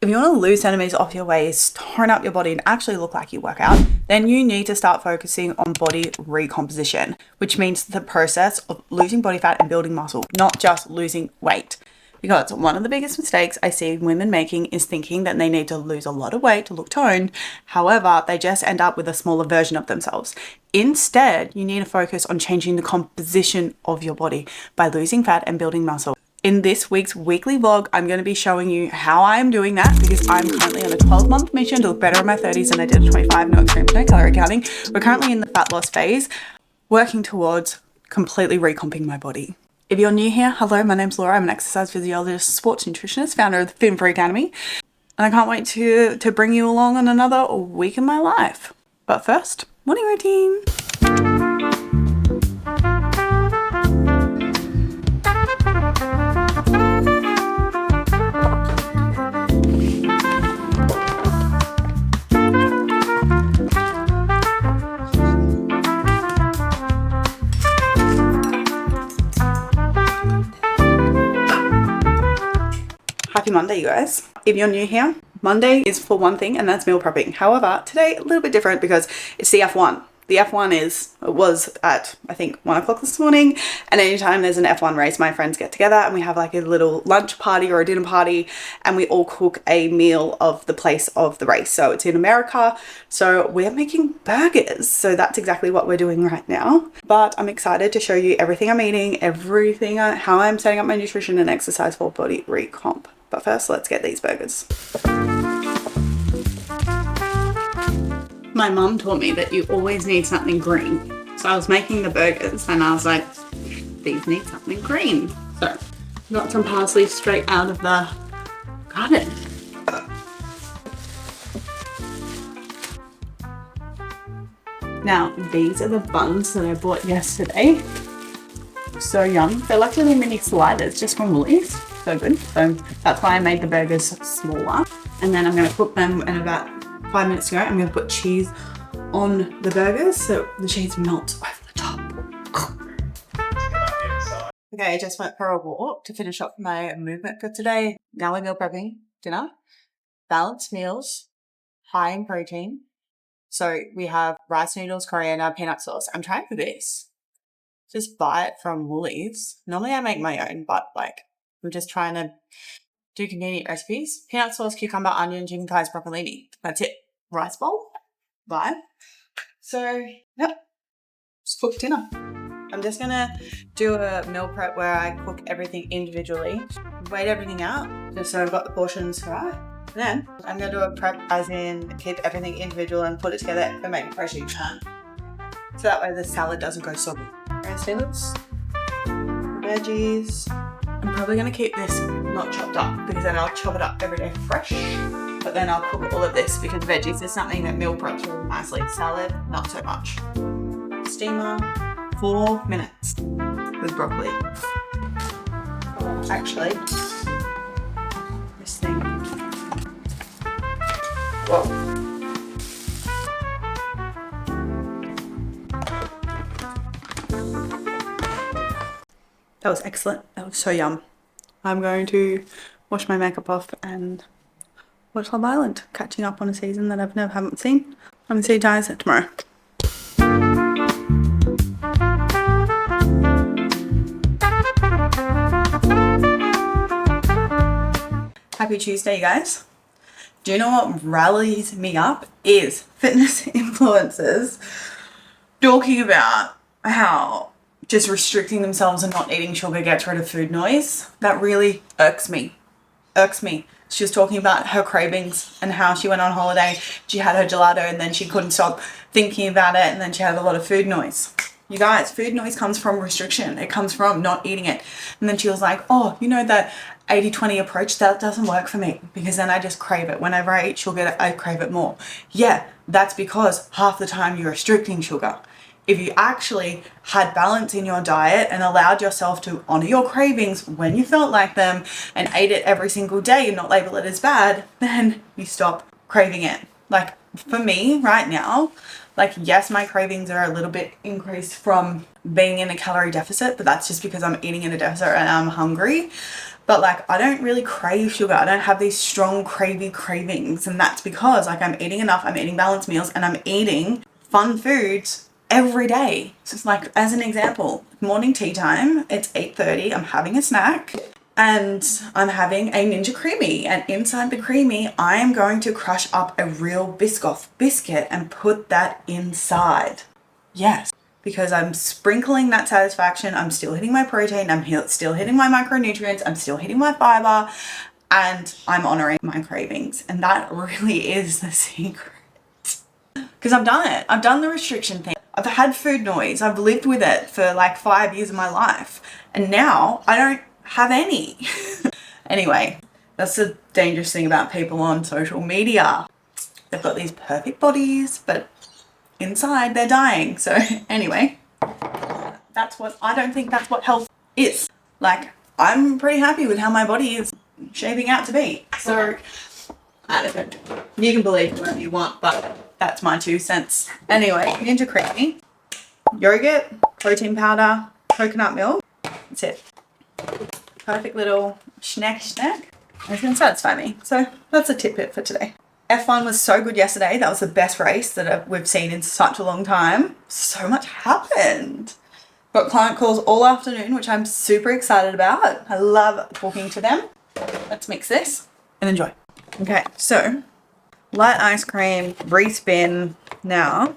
If you want to lose centimeters off your waist, tone up your body and actually look like you work out, then you need to start focusing on body recomposition, which means the process of losing body fat and building muscle, not just losing weight. Because one of the biggest mistakes I see women making is thinking that they need to lose a lot of weight to look toned. However, they just end up with a smaller version of themselves. Instead, you need to focus on changing the composition of your body by losing fat and building muscle. In this week's weekly vlog, I'm going to be showing you how I am doing that because I'm currently on a 12-month mission to look better in my 30s than I did at 25, no extremes, no calorie counting. We're currently in the fat loss phase, working towards completely recomping my body. If you're new here, hello, my name's Laura. I'm an exercise physiologist, sports nutritionist, founder of the Fit-and-Free Academy, and I can't wait to bring you along on another week in my life. But first, morning routine. Happy Monday, you guys. If you're new here, Monday is for one thing, and that's meal prepping. However, today a little bit different because it's the F1. The F1 was at, I think, 1 o'clock this morning, and anytime there's an F1 race, my friends get together and we have like a little lunch party or a dinner party, and we all cook a meal of the place of the race. So it's in America, so we're making burgers. So that's exactly what we're doing right now. But I'm excited to show you everything I'm eating, how I'm setting up my nutrition and exercise for body recomp. But first, let's get these burgers. My mum taught me that you always need something green. So I was making the burgers and I was like, these need something green. So got some parsley straight out of the garden. Now, these are the buns that I bought yesterday. So yum. They're like little mini sliders just from Woolies. So good. So that's why I made the burgers smaller. And then I'm going to cook them in about 5 minutes ago. I'm going to put cheese on the burgers so the cheese melts over the top. Okay, I just went for a walk to finish up my movement for today. Now we're meal prepping dinner. Balanced meals, high in protein. So we have rice noodles, coriander, peanut sauce. I'm trying for this. Just buy it from Woolies. Normally I make my own, but I'm just trying to do convenient recipes. Peanut sauce, cucumber, onion, chicken thighs, broccolini. That's it. Rice bowl. Bye. So, yep. Just cook dinner. I'm just going to do a meal prep where I cook everything individually. Weigh everything out just so I've got the portions right. And then I'm going to do a prep as in keep everything individual and put it together and make it fresh each time. So that way the salad doesn't go soggy. Rice noodles, veggies. I'm probably going to keep this not chopped up because then I'll chop it up every day fresh. But then I'll cook all of this because veggies is something that meal preps really nicely. Salad, not so much. Steamer, 4 minutes with broccoli. Oh, actually, this thing. Whoa. That was excellent. That was so yum. I'm going to wash my makeup off and watch Love Island, catching up on a season that I haven't seen. I'm going to see you guys tomorrow. Happy Tuesday, you guys. Do you know what rallies me up is fitness influencers talking about how just restricting themselves and not eating sugar gets rid of food noise. That really irks me. She was talking about her cravings and how she went on holiday. She had her gelato and then she couldn't stop thinking about it, and then she had a lot of food noise. You guys, food noise comes from restriction. It comes from not eating it. And then she was like, oh, you know that 80-20 approach, that doesn't work for me because then I just crave it. Whenever I eat sugar, I crave it more. Yeah, that's because half the time you're restricting sugar. If you actually had balance in your diet and allowed yourself to honor your cravings when you felt like them and ate it every single day and not label it as bad, then you stop craving it. Like for me right now, yes, my cravings are a little bit increased from being in a calorie deficit, but that's just because I'm eating in a deficit and I'm hungry. But like, I don't really crave sugar. I don't have these strong cravings. And that's because like I'm eating enough, I'm eating balanced meals, and I'm eating fun foods every day. So it's like, as an example, morning tea time, it's 8:30, I'm having a snack and I'm having a Ninja Creamy, and inside the creamy, I am going to crush up a real Biscoff biscuit and put that inside. Yes, because I'm sprinkling that satisfaction. I'm still hitting my protein, I'm still hitting my micronutrients, I'm still hitting my fiber, and I'm honoring my cravings. And that really is the secret. Because I've done it. I've done the restriction thing. I've had food noise. I've lived with it for like 5 years of my life. And now I don't have any. Anyway, that's the dangerous thing about people on social media. They've got these perfect bodies, but inside they're dying. So anyway, I don't think that's what health is. Like, I'm pretty happy with how my body is shaping out to be. So I don't know. You can believe whatever you want, but that's my 2 cents. Anyway, Ninja Creamy, yogurt, protein powder, coconut milk. That's it. Perfect little snack. It's going to satisfy me. So that's a tidbit for today. F1 was so good yesterday. That was the best race that we've seen in such a long time. So much happened. Got client calls all afternoon, which I'm super excited about. I love talking to them. Let's mix this and enjoy. Okay, so light ice cream, respin now.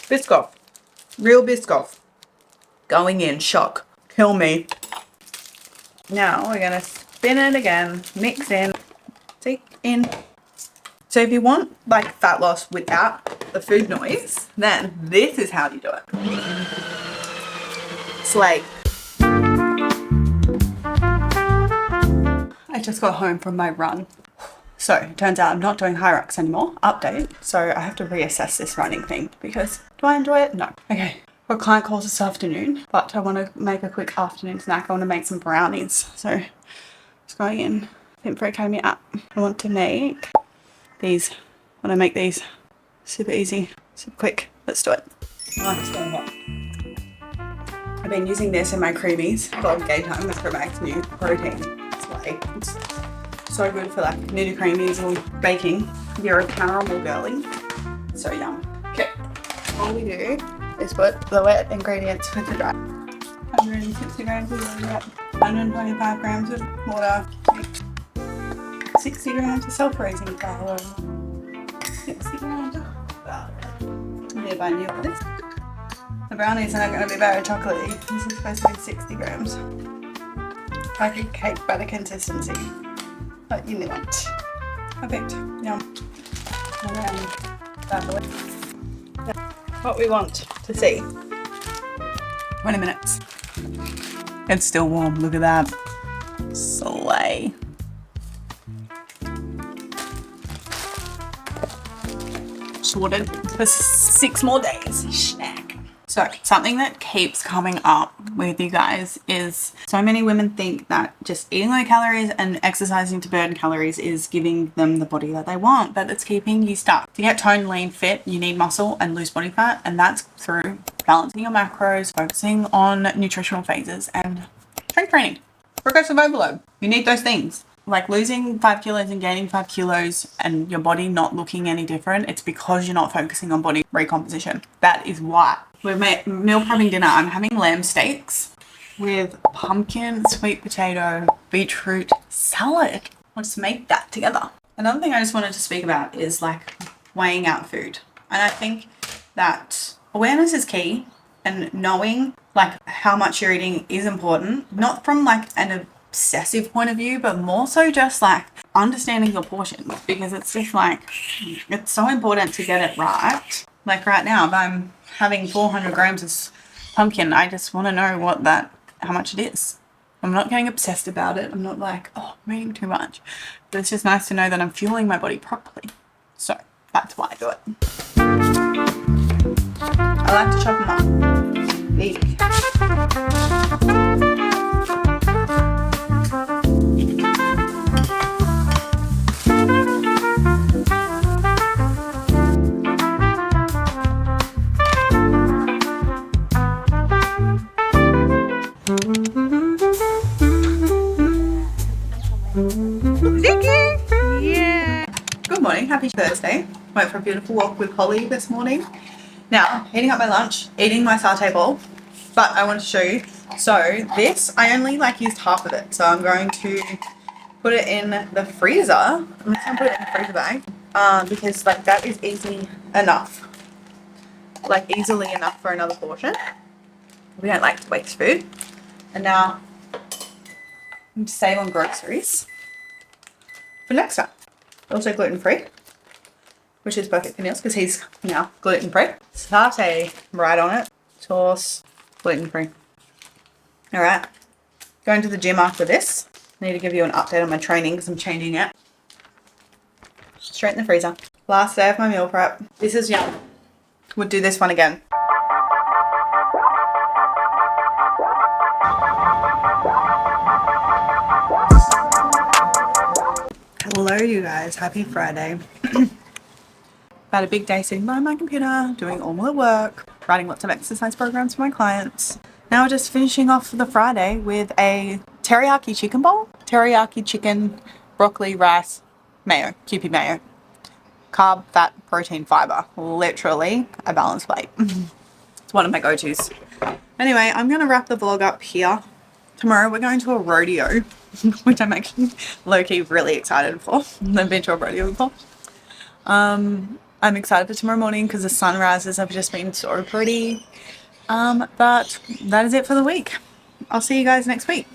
Biscoff, real Biscoff, going in, shock, kill me. Now we're gonna spin it again, mix in, take in. So if you want like fat loss without the food noise, then this is how you do it. Slay. I just got home from my run. So it turns out I'm not doing high rocks anymore. Update. So I have to reassess this running thing because do I enjoy it? No. Okay. Got client calls this afternoon, but I want to make a quick afternoon snack. I want to make some brownies. So just going in Gluten-Free Academy app. I want to make these. I want to make these super easy, super quick. Let's do it. I've been using this in my creamies. Got game time with Max new protein. It's so good for like Ninja Creamies or baking. If you're a caramel girly, so yum. Okay, all we do is put the wet ingredients with the dry. 160 grams of yogurt, 125 grams of water, 60 grams of self-raising flour, 60 grams of flour. If I knew this. The brownies are not going to be very chocolatey. This is supposed to be 60 grams. Like a cake batter consistency, but you want. Perfect. Yum. And then that way. What we want to see. 20 minutes. It's still warm. Look at that. Slay. Sorted for 6 more days. Snack. So something that keeps coming up with you guys is so many women think that just eating low calories and exercising to burn calories is giving them the body that they want, but it's keeping you stuck. To get toned, lean, fit, you need muscle and lose body fat, and that's through balancing your macros, focusing on nutritional phases, and strength training. Progressive overload. You need those things. Like losing 5 kilos and gaining 5 kilos and your body not looking any different, it's because you're not focusing on body recomposition. That is why. We're meal prepping dinner. I'm having lamb steaks with pumpkin, sweet potato, beetroot salad. Let's make that together. Another thing I just wanted to speak about is like weighing out food. And I think that awareness is key, and knowing like how much you're eating is important, not from like an obsessive point of view, but more so just like understanding your portions, because it's just like, it's so important to get it right. Like right now, if I'm having 400 grams of pumpkin, I just want to know how much it is. I'm not getting obsessed about it. I'm not like, oh, I'm eating too much. But it's just nice to know that I'm fueling my body properly. So that's why I do it. I like to chop them up. Easy. Ziggy! Yeah! Good morning, happy Thursday. Went for a beautiful walk with Holly this morning. Now, heating up my lunch, eating my satay bowl, but I want to show you. So this, I only used half of it. So I'm going to put it in the freezer. I'm just going to put it in the freezer bag because that is easy enough. Easily enough for another portion. We don't like to waste food. And now I'm to save on groceries for next time. Also gluten-free, which is perfect for Niels because he's now gluten-free. Satay right on it. Sauce, gluten-free. All right, going to the gym after this. I need to give you an update on my training because I'm changing it. Straight in the freezer. Last day of my meal prep. This is yum. Would do this one again. Hello you guys, happy Friday. Had a big day sitting by my computer, doing all my work, writing lots of exercise programs for my clients. Now we're just finishing off the Friday with a teriyaki chicken bowl. Teriyaki chicken, broccoli, rice, mayo, Kewpie mayo. Carb, fat, protein, fiber. Literally a balanced plate. It's one of my go-tos. Anyway, I'm going to wrap the vlog up here. Tomorrow we're going to a rodeo, which I'm actually low-key really excited for. I've never been to a rodeo before. I'm excited for tomorrow morning because the sunrises have just been so pretty. But that is it for the week. I'll see you guys next week.